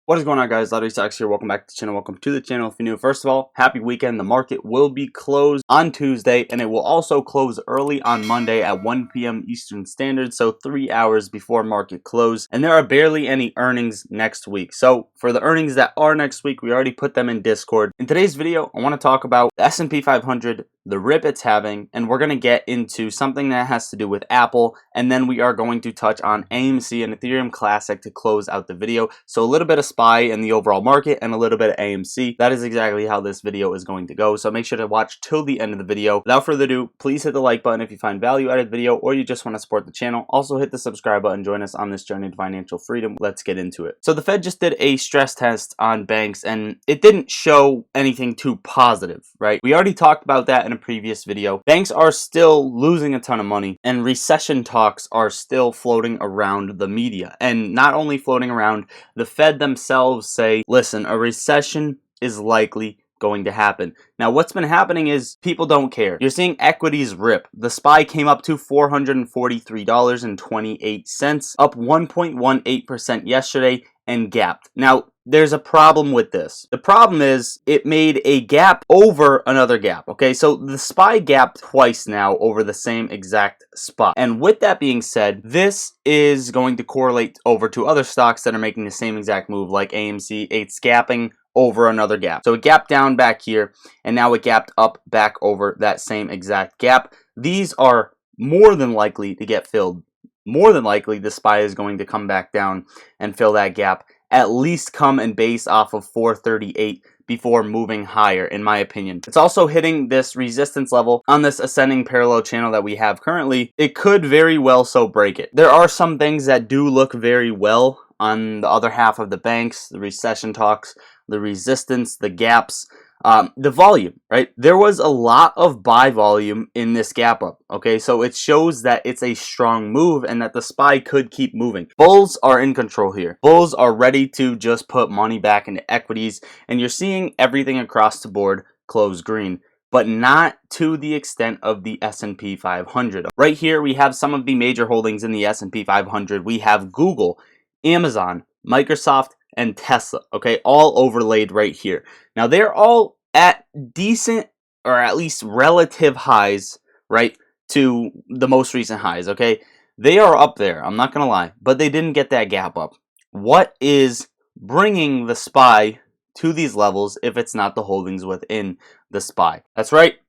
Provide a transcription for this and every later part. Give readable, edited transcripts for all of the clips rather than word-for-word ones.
What is going on, guys? Lottery Stocks here. Welcome back to the channel. Welcome to the channel if you're new. First of all, happy weekend. The market will be closed on Tuesday, and it will also close early on Monday at 1 p.m. Eastern Standard, so 3 hours before market close. And there are barely any earnings next week. So for the earnings that are next week, we already put them in Discord. In today's video, I want to talk about the S&P 500, the rip it's having, and we're going to get into something that has to do with Apple, and then we are going to touch on AMC and Ethereum Classic to close out the video. So a little bit of SPY in the overall market and a little bit of AMC. That is exactly how this video is going to go, so make sure to watch till the end of the video. Without further ado, please hit the like button if you find value out of the video or you just want to support the channel. Also hit the subscribe button. Join us on this journey to financial freedom. Let's get into it. So the Fed just did a stress test on banks and it didn't show anything too positive, right? We already talked about that in a previous video. Banks are still losing a ton of money and recession talks are still floating around the media. And not only floating around, the Fed themselves say, listen, a recession is likely going to happen. Now, what's been happening is people don't care. You're seeing equities rip. The SPY came up to $443.28, up 1.18% yesterday and gapped. Now, there's a problem with this. The problem is it made a gap over another gap. Okay, so the SPY gapped twice now over the same exact spot. And with that being said, this is going to correlate over to other stocks that are making the same exact move, like AMC. It's gapping over another gap. So it gapped down back here, and now it gapped up back over that same exact gap. These are more than likely to get filled. More than likely, the SPY is going to come back down and fill that gap, at least come and base off of 438 before moving higher, in my opinion. It's also hitting this resistance level on this ascending parallel channel that we have currently. It could very well so break it. There are some things that do look very well on the other half of the banks, the recession talks, the resistance, the gaps, the volume, right? There was a lot of buy volume in this gap up, okay? So it shows that it's a strong move and that the SPY could keep moving. Bulls are in control here. Bulls are ready to just put money back into equities, and you're seeing everything across the board close green, but not to the extent of the S&P 500. Right here, we have some of the major holdings in the S&P 500. We have Google, Amazon, Microsoft, and Tesla, okay, all overlaid right here. Now, they're all at decent or at least relative highs, right, to the most recent highs, okay? They are up there, I'm not going to lie, but they didn't get that gap up. What is bringing the SPY to these levels if it's not the holdings within the SPY? That's right,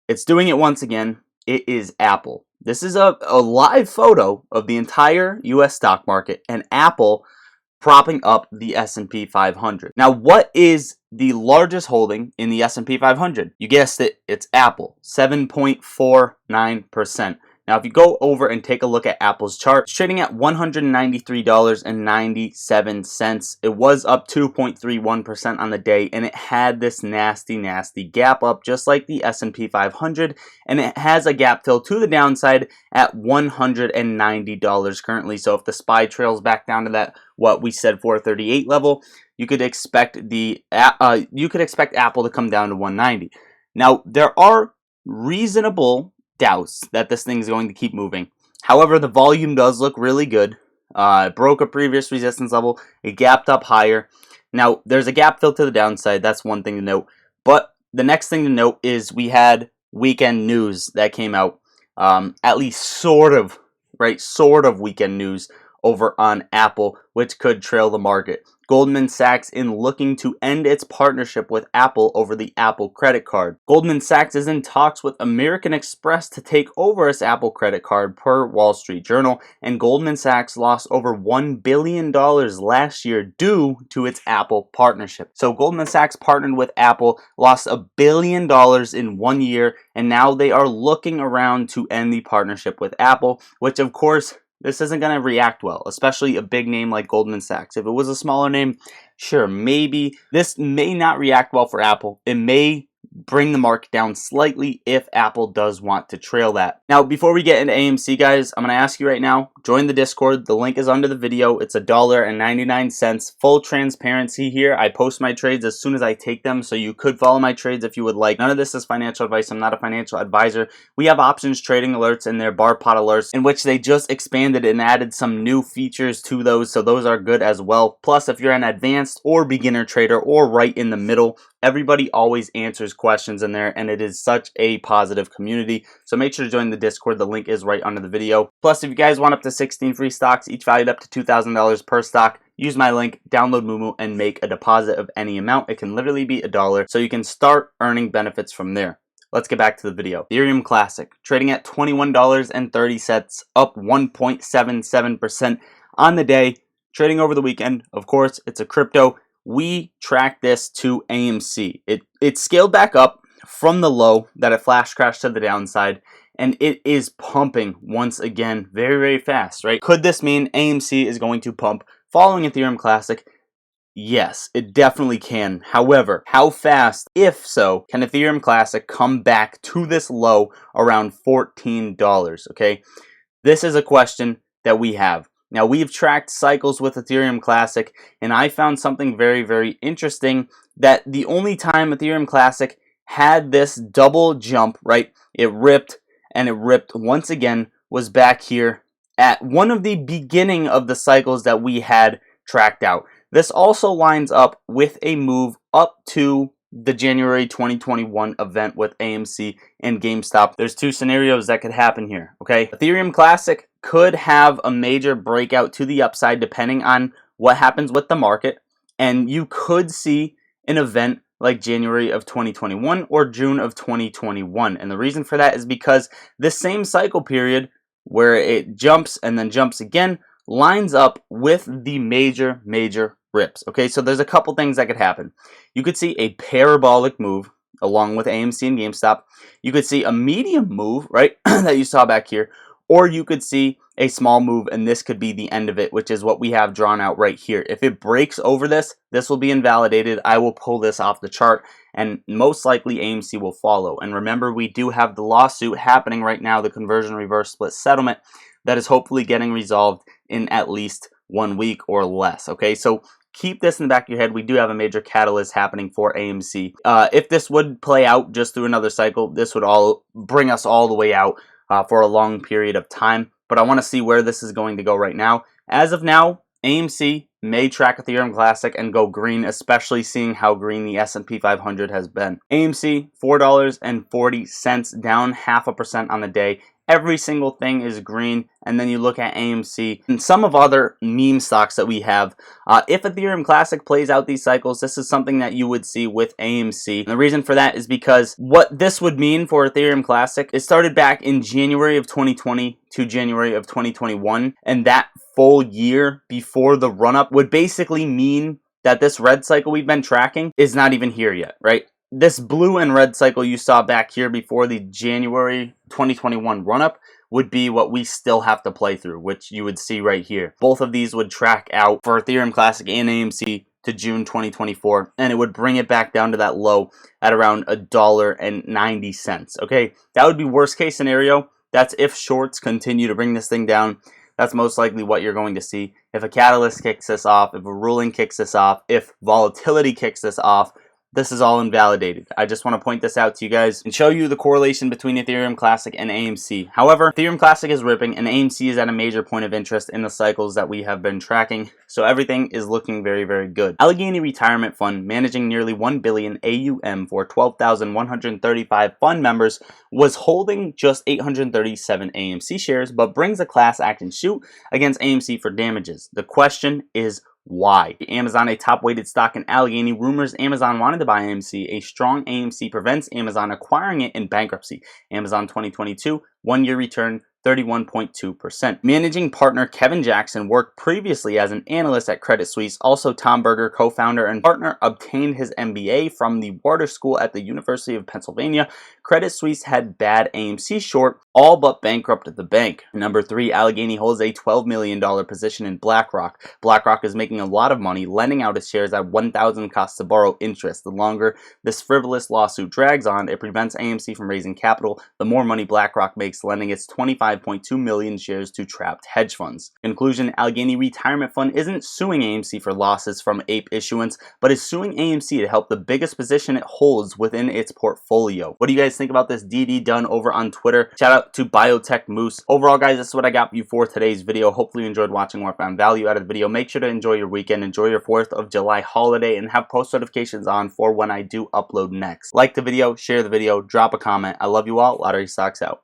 it's doing it once again. It is Apple. This is a live photo of the entire U.S. stock market and Apple propping up the S&P 500. Now, what is the largest holding in the S&P 500? You guessed it, it's Apple, 7.49%. Now, if you go over and take a look at Apple's chart, it's trading at $193.97. It was up 2.31% on the day, and it had this nasty gap up, just like the S&P 500, and it has a gap fill to the downside at $190 currently. So if the SPY trails back down to that, what we said, 438 level, you could expect Apple to come down to 190. Now, there are reasonable doubts that this thing is going to keep moving. However, the volume does look really good. It broke a previous resistance level. It gapped up higher. Now, there's a gap fill to the downside. That's one thing to note. But the next thing to note is we had weekend news that came out. At least sort of weekend news over on Apple, which could trail the market. Goldman Sachs in looking to end its partnership with Apple over the Apple credit card. Goldman Sachs is in talks with American Express to take over its Apple credit card per Wall Street Journal, and Goldman Sachs lost over $1 billion last year due to its Apple partnership. So Goldman Sachs partnered with Apple, lost $1 billion in 1 year, and now they are looking around to end the partnership with Apple, which of course, this isn't going to react well, especially a big name like Goldman Sachs. If it was a smaller name, sure, maybe. This may not react well for Apple. It may bring the market down slightly if Apple does want to trail that. Now, before we get into AMC, guys, I'm going to ask you right now, join the Discord. The link is under the video. It's $1.99. Full transparency here. I post my trades as soon as I take them, so you could follow my trades if you would like. None of this is financial advice. I'm not a financial advisor. We have options trading alerts in there, bar pot alerts, in which they just expanded and added some new features to those, so those are good as well. Plus, if you're an advanced or beginner trader or right in the middle, everybody always answers questions in there, and it is such a positive community. So make sure to join the Discord. The link is right under the video. Plus, if you guys want up to 16 free stocks, each valued up to $2,000 per stock, use my link, download Moomoo, and make a deposit of any amount. It can literally be $1, so you can start earning benefits from there. Let's get back to the video. Ethereum Classic, trading at $21.30, up 1.77% on the day, trading over the weekend. Of course, it's a crypto. We track this to AMC. It scaled back up from the low that it flash crashed to the downside, and it is pumping once again very, very fast, right? Could this mean AMC is going to pump following Ethereum Classic? Yes, it definitely can. However, how fast, if so, can Ethereum Classic come back to this low around $14? Okay, this is a question that we have. Now, we've tracked cycles with Ethereum Classic, and I found something very, very interesting, that the only time Ethereum Classic had this double jump, right, it ripped and it ripped once again, was back here at one of the beginning of the cycles that we had tracked out. This also lines up with a move up to the January 2021 event with AMC and GameStop. There's two scenarios that could happen here, okay? Ethereum Classic could have a major breakout to the upside depending on what happens with the market, and you could see an event like January of 2021 or June of 2021. And the reason for that is because this same cycle period where it jumps and then jumps again lines up with the major rips. Okay, so there's a couple things that could happen. You could see a parabolic move along with AMC and GameStop. You could see a medium move, right, that you saw back here, or you could see a small move, and this could be the end of it, which is what we have drawn out right here. If it breaks over this, this will be invalidated. I will pull this off the chart, and most likely AMC will follow. And remember, we do have the lawsuit happening right now, the conversion reverse split settlement, that is hopefully getting resolved in at least 1 week or less. Okay, so keep this in the back of your head. We do have a major catalyst happening for AMC. If this would play out just through another cycle, this would all bring us all the way out for a long period of time. But I want to see where this is going to go right now. As of now, AMC may track Ethereum Classic and go green, especially seeing how green the S&P 500 has been. AMC, $4.40, down 0.5% on the day. Every single thing is green, and then you look at AMC and some of other meme stocks that we have. If Ethereum Classic plays out these cycles, this is something that you would see with AMC. And the reason for that is because what this would mean for Ethereum Classic, it started back in January of 2020 to January of 2021, and that full year before the run-up would basically mean that this red cycle we've been tracking is not even here yet, right? This blue and red cycle you saw back here before the January 2021 run-up would be what we still have to play through, which you would see right here. Both of these would track out for Ethereum Classic and AMC to June 2024, and it would bring it back down to that low at around $1.90. Okay, that would be worst case scenario. That's if shorts continue to bring this thing down. That's most likely what you're going to see. If a catalyst kicks this off, if a ruling kicks this off, if volatility kicks this off, this is all invalidated. I just want to point this out to you guys and show you the correlation between Ethereum Classic and AMC. However, Ethereum Classic is ripping and AMC is at a major point of interest in the cycles that we have been tracking. So everything is looking very, very good. Allegheny Retirement Fund, managing nearly $1 billion AUM for 12,135 fund members, was holding just 837 AMC shares, but brings a class action suit against AMC for damages. The question is, why? Amazon, a top-weighted stock in Allegheny, rumors Amazon wanted to buy AMC. A strong AMC prevents Amazon acquiring it in bankruptcy. Amazon 2022, 1-year return 31.2%. Managing partner Kevin Jackson worked previously as an analyst at Credit Suisse. Also, Tom Berger, co-founder and partner, obtained his MBA from the Water School at the University of Pennsylvania. Credit Suisse had bad AMC short, all but bankrupted the bank. Number 3, Allegheny holds a $12 million position in BlackRock. BlackRock is making a lot of money lending out its shares at 1,000 costs to borrow interest. The longer this frivolous lawsuit drags on, it prevents AMC from raising capital. The more money BlackRock makes lending its 25.2 million shares to trapped hedge funds. Conclusion: Allegheny Retirement Fund isn't suing AMC for losses from APE issuance, but is suing AMC to help the biggest position it holds within its portfolio. What do you guys think about this DD done over on Twitter? Shout out to Biotech Moose. Overall, guys, this is what I got for you for today's video. Hopefully you enjoyed watching or found value out of the video. Make sure to enjoy your weekend, enjoy your 4th of July holiday, and have post notifications on for when I do upload next. Like the video, share the video, drop a comment. I love you all. Lottery Socks out.